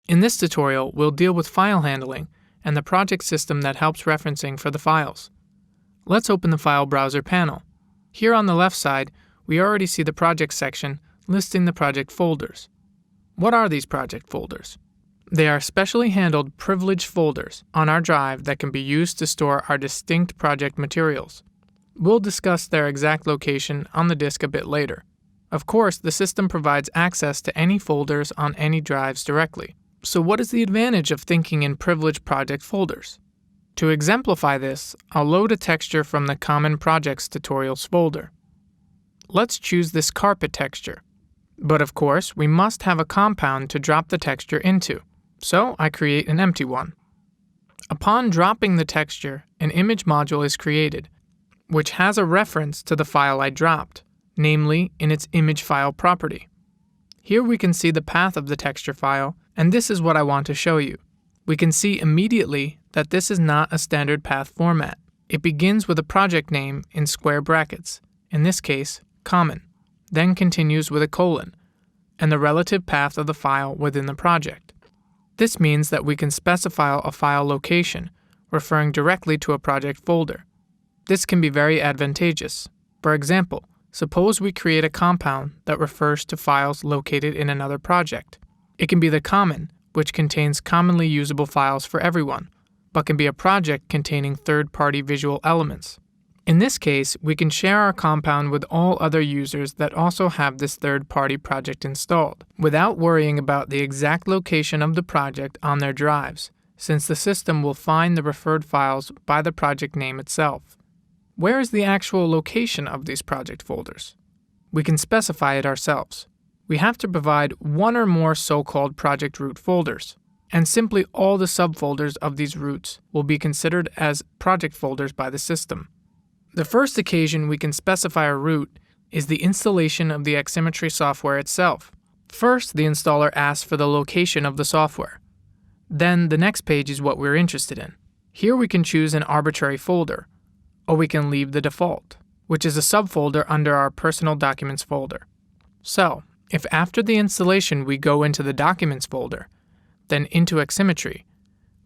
In this tutorial, we'll deal with file handling and the project system that helps referencing for the files. Let's open the File Browser panel. Here on the left side, we already see the project section listing the project folders. What are these project folders? They are specially handled privileged folders on our drive that can be used to store our distinct project materials. We'll discuss their exact location on the disk a bit later. Of course, the system provides access to any folders on any drives directly. So what is the advantage of thinking in privileged project folders? To exemplify this, I'll load a texture from the Common Projects Tutorials folder. Let's choose this carpet texture. But of course, we must have a compound to drop the texture into, so I create an empty one. Upon dropping the texture, an image module is created, which has a reference to the file I dropped, namely in its image file property. Here we can see the path of the texture file, and this is what I want to show you. We can see immediately that this is not a standard path format. It begins with a project name in square brackets, in this case, common, then continues with a colon, and the relative path of the file within the project. This means that we can specify a file location, referring directly to a project folder. This can be very advantageous. For example, suppose we create a compound that refers to files located in another project. It can be the common, which contains commonly usable files for everyone, but can be a project containing third-party visual elements. In this case, we can share our compound with all other users that also have this third-party project installed, without worrying about the exact location of the project on their drives, since the system will find the referred files by the project name itself. Where is the actual location of these project folders? We can specify it ourselves. We have to provide one or more so-called project root folders, and simply all the subfolders of these roots will be considered as project folders by the system. The first occasion we can specify a root is the installation of the Aximmetry software itself. First, the installer asks for the location of the software. Then the next page is what we're interested in. Here we can choose an arbitrary folder, or we can leave the default, which is a subfolder under our Personal Documents folder. So, if after the installation we go into the Documents folder, then into Aximmetry,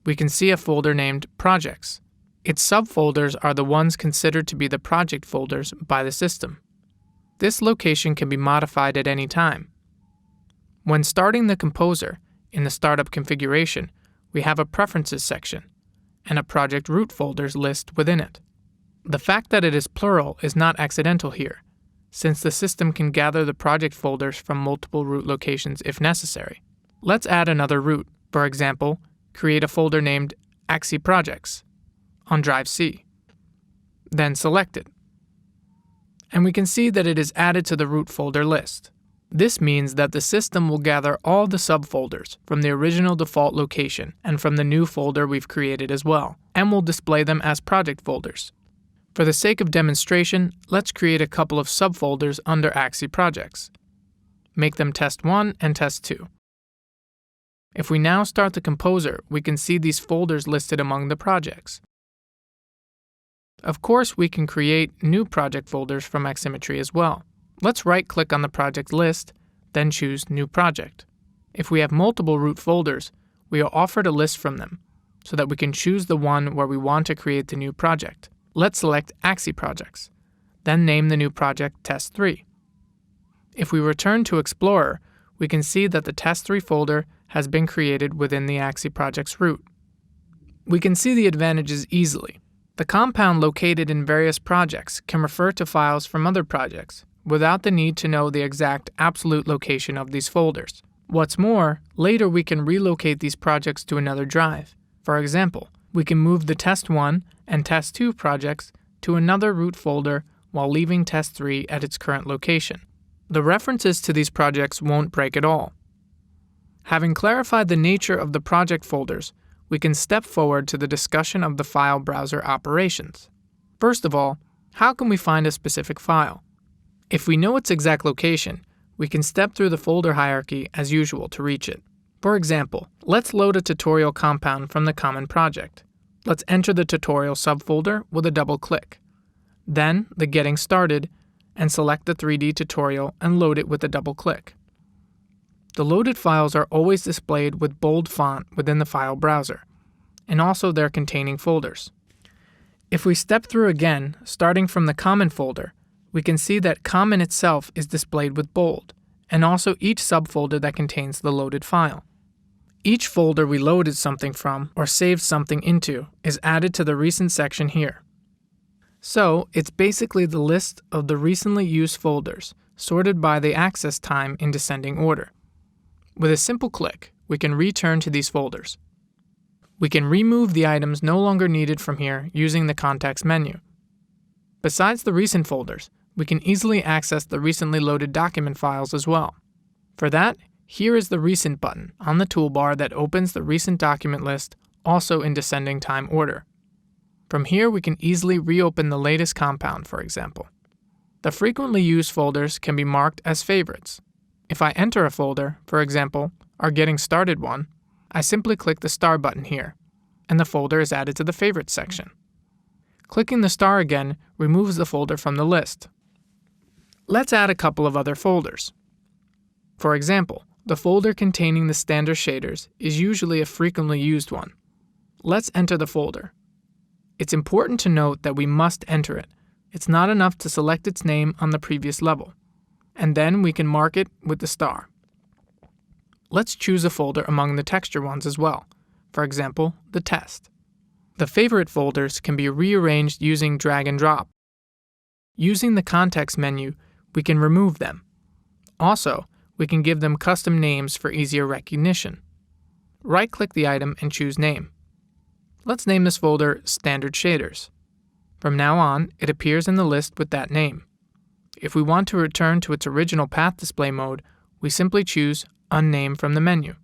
we can see a folder named Projects. Its subfolders are the ones considered to be the project folders by the system. This location can be modified at any time. When starting the composer, in the startup configuration, we have a Preferences section and a project root folders list within it. The fact that it is plural is not accidental here, since the system can gather the project folders from multiple root locations if necessary. Let's add another root. For example, create a folder named Axi-Projects on drive C. Then select it. And we can see that it is added to the root folder list. This means that the system will gather all the subfolders from the original default location and from the new folder we've created as well, and will display them as project folders. For the sake of demonstration, let's create a couple of subfolders under Axi-Projects. Make them Test1 and Test2. If we now start the composer, we can see these folders listed among the projects. Of course, we can create new project folders from Aximmetry as well. Let's right-click on the project list, then choose New Project. If we have multiple root folders, we are offered a list from them, so that we can choose the one where we want to create the new project. Let's select Axi-Projects, then name the new project Test3. If we return to Explorer, we can see that the Test3 folder has been created within the Axi-Projects root. We can see the advantages easily. The compound located in various projects can refer to files from other projects without the need to know the exact absolute location of these folders. What's more, later we can relocate these projects to another drive. For example, we can move the Test1 and Test2 projects to another root folder while leaving Test3 at its current location. The references to these projects won't break at all. Having clarified the nature of the project folders, we can step forward to the discussion of the file browser operations. First of all, how can we find a specific file? If we know its exact location, we can step through the folder hierarchy as usual to reach it. For example, let's load a tutorial compound from the Common Project. Let's enter the tutorial subfolder with a double click. Then the Getting Started, and select the 3D tutorial and load it with a double click. The loaded files are always displayed with bold font within the file browser, and also their containing folders. If we step through again, starting from the Common folder, we can see that Common itself is displayed with bold, and also each subfolder that contains the loaded file. Each folder we loaded something from or saved something into is added to the Recent section here. So, it's basically the list of the recently used folders, sorted by the access time in descending order. With a simple click, we can return to these folders. We can remove the items no longer needed from here using the context menu. Besides the recent folders, we can easily access the recently loaded document files as well. For that, here is the Recent button on the toolbar that opens the recent document list, also in descending time order. From here, we can easily reopen the latest compound, for example. The frequently used folders can be marked as favorites. If I enter a folder, for example, our Getting Started one, I simply click the star button here, and the folder is added to the Favorites section. Clicking the star again removes the folder from the list. Let's add a couple of other folders. For example, the folder containing the standard shaders is usually a frequently used one. Let's enter the folder. It's important to note that we must enter it. It's not enough to select its name on the previous level, and then we can mark it with the star. Let's choose a folder among the texture ones as well, for example, the test. The favorite folders can be rearranged using drag and drop. Using the context menu, we can remove them. Also, we can give them custom names for easier recognition. Right-click the item and choose Name. Let's name this folder Standard Shaders. From now on, it appears in the list with that name. If we want to return to its original path display mode, we simply choose Unname from the menu.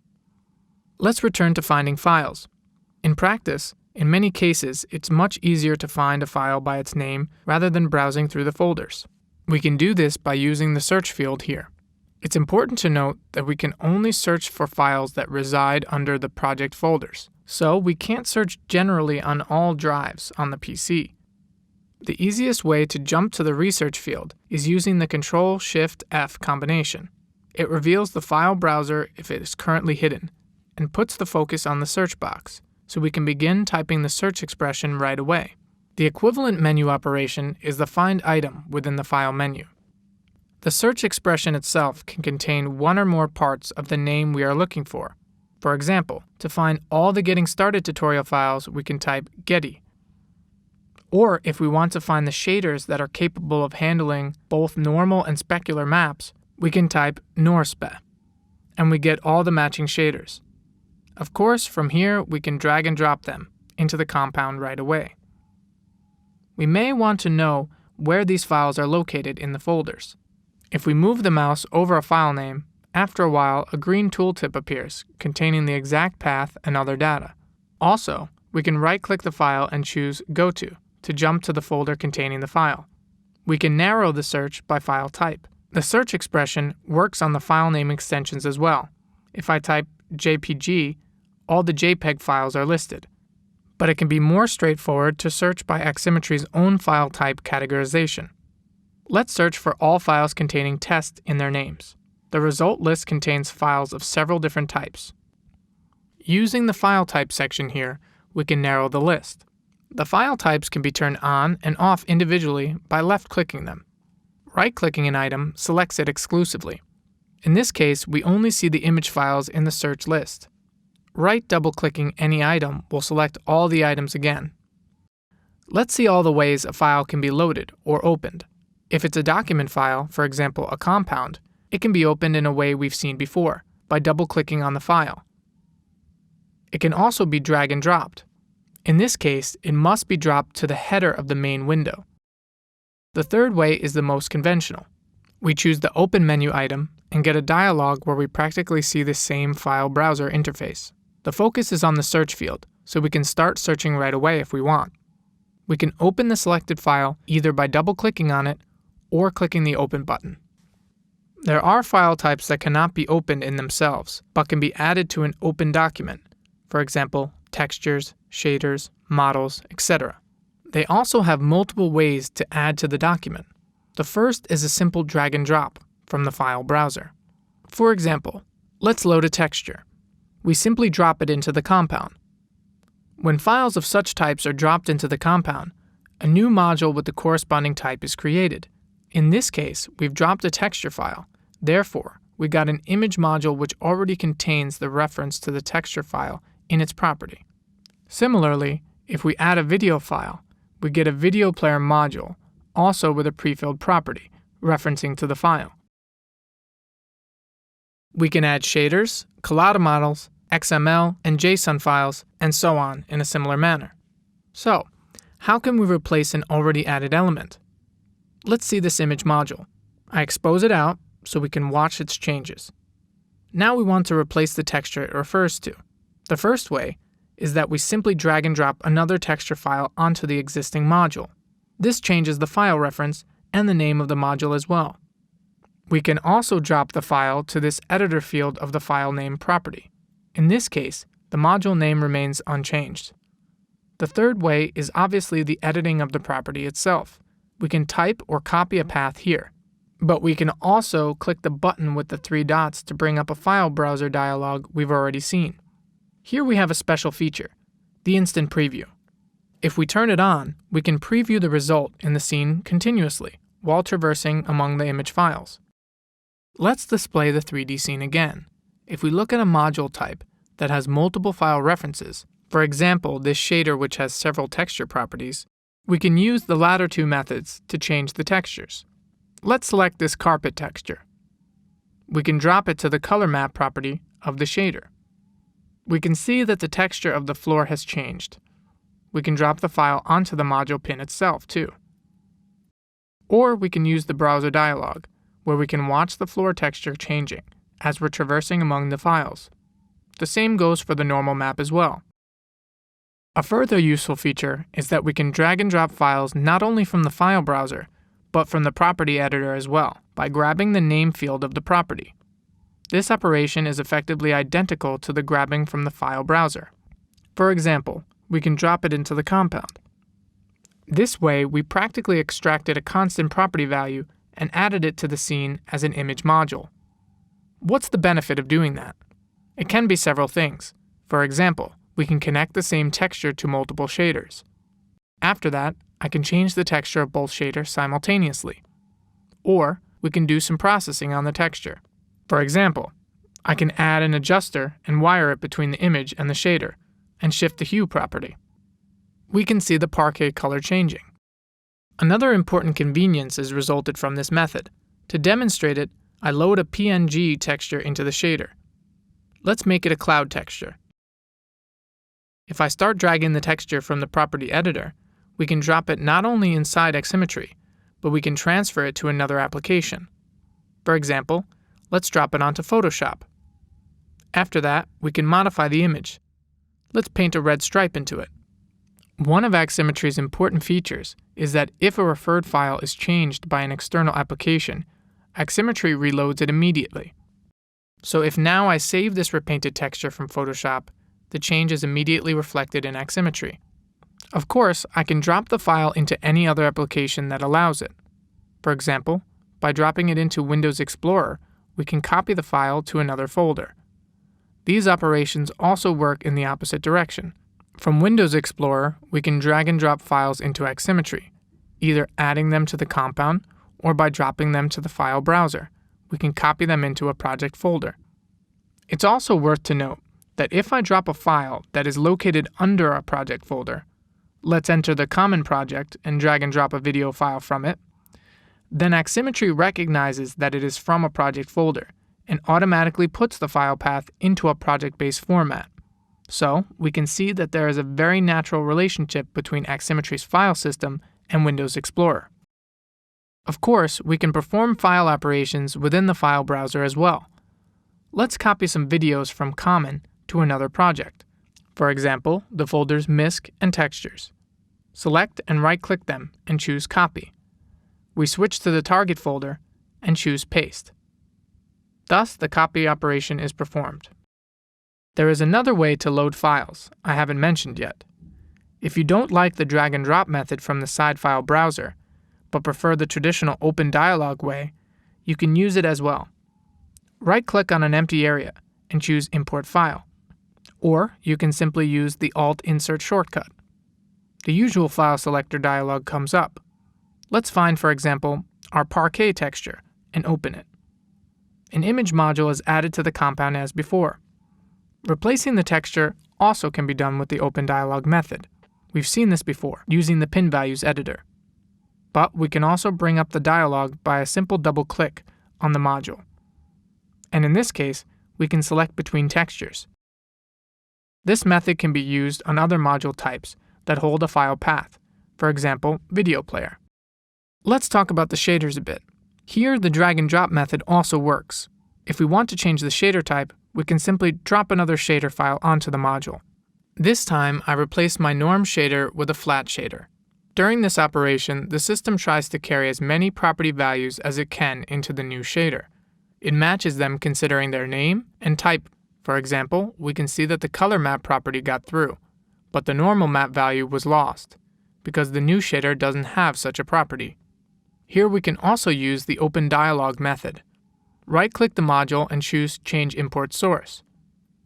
Let's return to finding files. In practice, in many cases, it's much easier to find a file by its name rather than browsing through the folders. We can do this by using the search field here. It's important to note that we can only search for files that reside under the project folders, so we can't search generally on all drives on the PC. The easiest way to jump to the research field is using the Ctrl-Shift-F combination. It reveals the file browser if it is currently hidden, and puts the focus on the search box, so we can begin typing the search expression right away. The equivalent menu operation is the Find Item within the File menu. The search expression itself can contain one or more parts of the name we are looking for. For example, to find all the Getting Started tutorial files, we can type Getty. Or if we want to find the shaders that are capable of handling both normal and specular maps, we can type Norspe, and we get all the matching shaders. Of course, from here we can drag and drop them into the compound right away. We may want to know where these files are located in the folders. If we move the mouse over a file name, after a while a green tooltip appears containing the exact path and other data. Also, we can right-click the file and choose Go to jump to the folder containing the file. We can narrow the search by file type. The search expression works on the file name extensions as well. If I type JPG, all the JPEG files are listed. But it can be more straightforward to search by Aximmetry's own file type categorization. Let's search for all files containing test in their names. The result list contains files of several different types. Using the file type section here, we can narrow the list. The file types can be turned on and off individually by left-clicking them. Right-clicking an item selects it exclusively. In this case, we only see the image files in the search list. Right double-clicking any item will select all the items again. Let's see all the ways a file can be loaded or opened. If it's a document file, for example a compound, it can be opened in a way we've seen before, by double-clicking on the file. It can also be drag and dropped. In this case, it must be dropped to the header of the main window. The third way is the most conventional. We choose the Open menu item and get a dialog where we practically see the same file browser interface. The focus is on the search field, so we can start searching right away if we want. We can open the selected file either by double-clicking on it or clicking the Open button. There are file types that cannot be opened in themselves, but can be added to an open document, for example, textures, shaders, models, etc. They also have multiple ways to add to the document. The first is a simple drag and drop from the file browser. For example, Let's load a texture. We simply drop it into the compound. When files of such types are dropped into the compound, a new module with the corresponding type is created. In this case, we've dropped a texture file. Therefore, we got an image module which already contains the reference to the texture file in its property. Similarly, if we add a video file, we get a video player module, also with a prefilled property, referencing to the file. We can add shaders, collada models, XML, and JSON files, and so on in a similar manner. So, how can we replace an already added element? Let's see this image module. I expose it out so we can watch its changes. Now we want to replace the texture it refers to. The first way is that we simply drag and drop another texture file onto the existing module. This changes the file reference and the name of the module as well. We can also drop the file to this editor field of the file name property. In this case, the module name remains unchanged. The third way is obviously the editing of the property itself. We can type or copy a path here, but we can also click the button with the 3 dots to bring up a file browser dialog we've already seen. Here we have a special feature, the instant preview. If we turn it on, we can preview the result in the scene continuously while traversing among the image files. Let's display the 3D scene again. If we look at a module type that has multiple file references, for example this shader which has several texture properties, we can use the latter two methods to change the textures. Let's select this carpet texture. We can drop it to the color map property of the shader. We can see that the texture of the floor has changed. We can drop the file onto the module pin itself too. Or we can use the browser dialog, where we can watch the floor texture changing as we're traversing among the files. The same goes for the normal map as well. A further useful feature is that we can drag and drop files not only from the file browser, but from the property editor as well, by grabbing the name field of the property. This operation is effectively identical to the grabbing from the file browser. For example, we can drop it into the compound. This way, we practically extracted a constant property value and added it to the scene as an image module. What's the benefit of doing that? It can be several things. For example, we can connect the same texture to multiple shaders. After that, I can change the texture of both shaders simultaneously. Or we can do some processing on the texture. For example, I can add an adjuster and wire it between the image and the shader, and shift the hue property. We can see the parquet color changing. Another important convenience is resulted from this method. To demonstrate it, I load a PNG texture into the shader. Let's make it a cloud texture. If I start dragging the texture from the property editor, we can drop it not only inside Aximmetry, but we can transfer it to another application. For example, let's drop it onto Photoshop. After that, we can modify the image. Let's paint a red stripe into it. One of Aximmetry's important features is that if a referred file is changed by an external application, Aximmetry reloads it immediately. So if now I save this repainted texture from Photoshop, the change is immediately reflected in Aximmetry. Of course, I can drop the file into any other application that allows it. For example, by dropping it into Windows Explorer, we can copy the file to another folder. These operations also work in the opposite direction. From Windows Explorer, we can drag and drop files into Aximmetry, either adding them to the compound or by dropping them to the file browser. We can copy them into a project folder. It's also worth to note that if I drop a file that is located under a project folder, let's enter the common project and drag and drop a video file from it, then Aximmetry recognizes that it is from a project folder and automatically puts the file path into a project-based format. So we can see that there is a very natural relationship between Aximmetry's file system and Windows Explorer. Of course, we can perform file operations within the file browser as well. Let's copy some videos from Common to another project. For example, the folders MISC and Textures. Select and right-click them and choose Copy. We switch to the target folder and choose Paste. Thus, the copy operation is performed. There is another way to load files I haven't mentioned yet. If you don't like the drag and drop method from the side file browser, but prefer the traditional open dialog way, you can use it as well. Right-click on an empty area and choose Import File. Or you can simply use the Alt-Insert shortcut. The usual file selector dialog comes up. Let's find, for example, our parquet texture and open it. An image module is added to the compound as before. Replacing the texture also can be done with the Open Dialog method. We've seen this before, using the pin values editor. But we can also bring up the dialog by a simple double-click on the module. And in this case, we can select between textures. This method can be used on other module types that hold a file path, for example, video player. Let's talk about the shaders a bit. Here, the drag and drop method also works. If we want to change the shader type, we can simply drop another shader file onto the module. This time, I replace my norm shader with a flat shader. During this operation, the system tries to carry as many property values as it can into the new shader. It matches them considering their name and type. For example, we can see that the color map property got through, but the normal map value was lost, because the new shader doesn't have such a property. Here we can also use the Open Dialog method. Right-click the module and choose Change Import Source.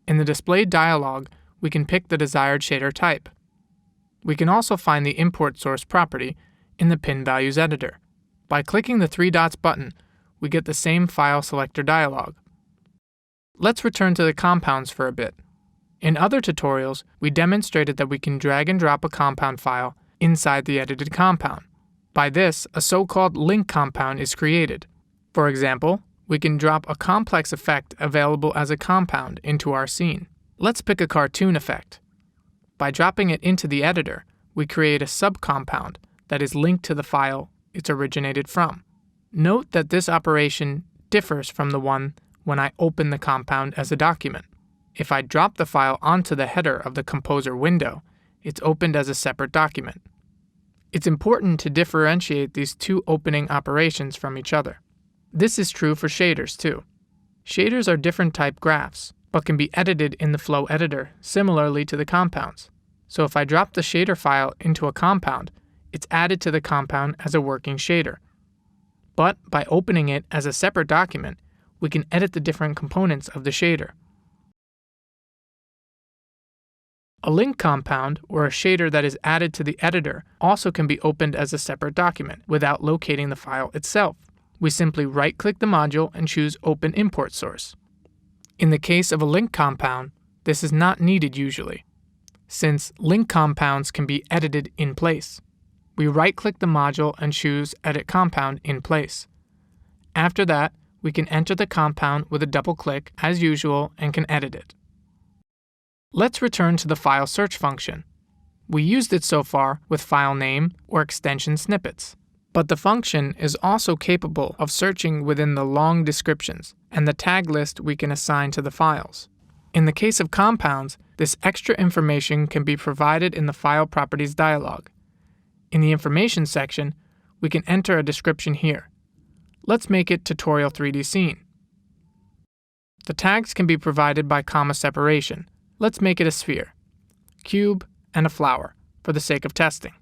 In the displayed dialog, we can pick the desired shader type. We can also find the Import Source property in the Pin Values editor. By clicking the three dots button, we get the same file selector dialog. Let's return to the compounds for a bit. In other tutorials, we demonstrated that we can drag and drop a compound file inside the edited compound. By this, a so-called link compound is created. For example, we can drop a complex effect available as a compound into our scene. Let's pick a cartoon effect. By dropping it into the editor, we create a subcompound that is linked to the file it's originated from. Note that this operation differs from the one when I open the compound as a document. If I drop the file onto the header of the Composer window, it's opened as a separate document. It's important to differentiate these two opening operations from each other. This is true for shaders too. Shaders are different type graphs, but can be edited in the flow editor similarly to the compounds. So if I drop the shader file into a compound, it's added to the compound as a working shader. But by opening it as a separate document, we can edit the different components of the shader. A link compound, or a shader that is added to the editor, also can be opened as a separate document without locating the file itself. We simply right-click the module and choose Open Import Source. In the case of a link compound, this is not needed usually, since link compounds can be edited in place. We right-click the module and choose Edit Compound in place. After that, we can enter the compound with a double-click as usual and can edit it. Let's return to the file search function. We used it so far with file name or extension snippets. But the function is also capable of searching within the long descriptions and the tag list we can assign to the files. In the case of compounds, this extra information can be provided in the File Properties dialog. In the Information section, we can enter a description here. Let's make it Tutorial 3D Scene. The tags can be provided by comma separation. Let's make it a sphere, cube, and a flower for the sake of testing.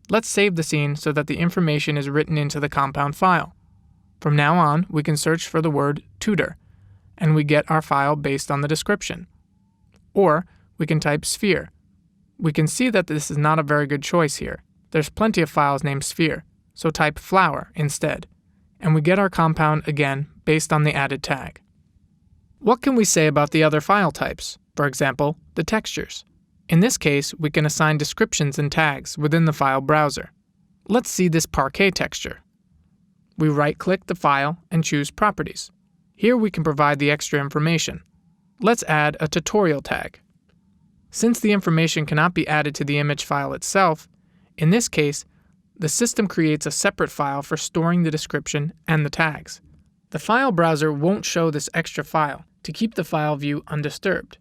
Let's save the scene so that the information is written into the compound file. From now on, we can search for the word tutor, and we get our file based on the description. Or we can type sphere. We can see that this is not a very good choice here. There's plenty of files named sphere, so type flower instead, and we get our compound again based on the added tag. What can we say about the other file types? For example, the textures. In this case, we can assign descriptions and tags within the file browser. Let's see this parquet texture. We right-click the file and choose Properties. Here we can provide the extra information. Let's add a tutorial tag. Since the information cannot be added to the image file itself, in this case, the system creates a separate file for storing the description and the tags. The file browser won't show this extra file to keep the file view undisturbed,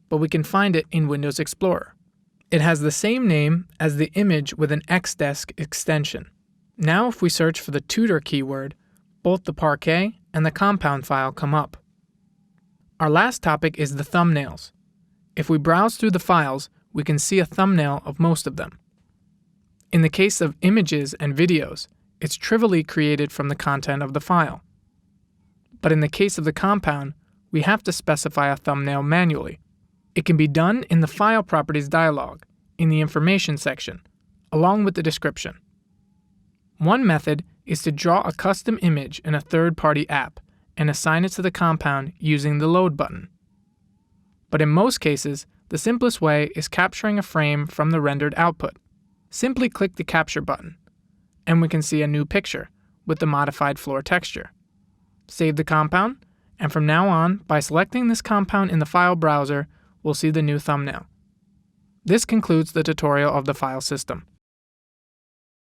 but we can find it in Windows Explorer. It has the same name as the image with an Xdesk extension. Now if we search for the tutor keyword, both the parquet and the compound file come up. Our last topic is the thumbnails. If we browse through the files, we can see a thumbnail of most of them. In the case of images and videos, it's trivially created from the content of the file. But in the case of the compound, we have to specify a thumbnail manually. It can be done in the File Properties dialog, in the Information section, along with the description. One method is to draw a custom image in a third-party app and assign it to the compound using the Load button. But in most cases, the simplest way is capturing a frame from the rendered output. Simply click the Capture button, and we can see a new picture with the modified floor texture. Save the compound, and from now on, by selecting this compound in the file browser, we'll see the new thumbnail. This concludes the tutorial of the file system.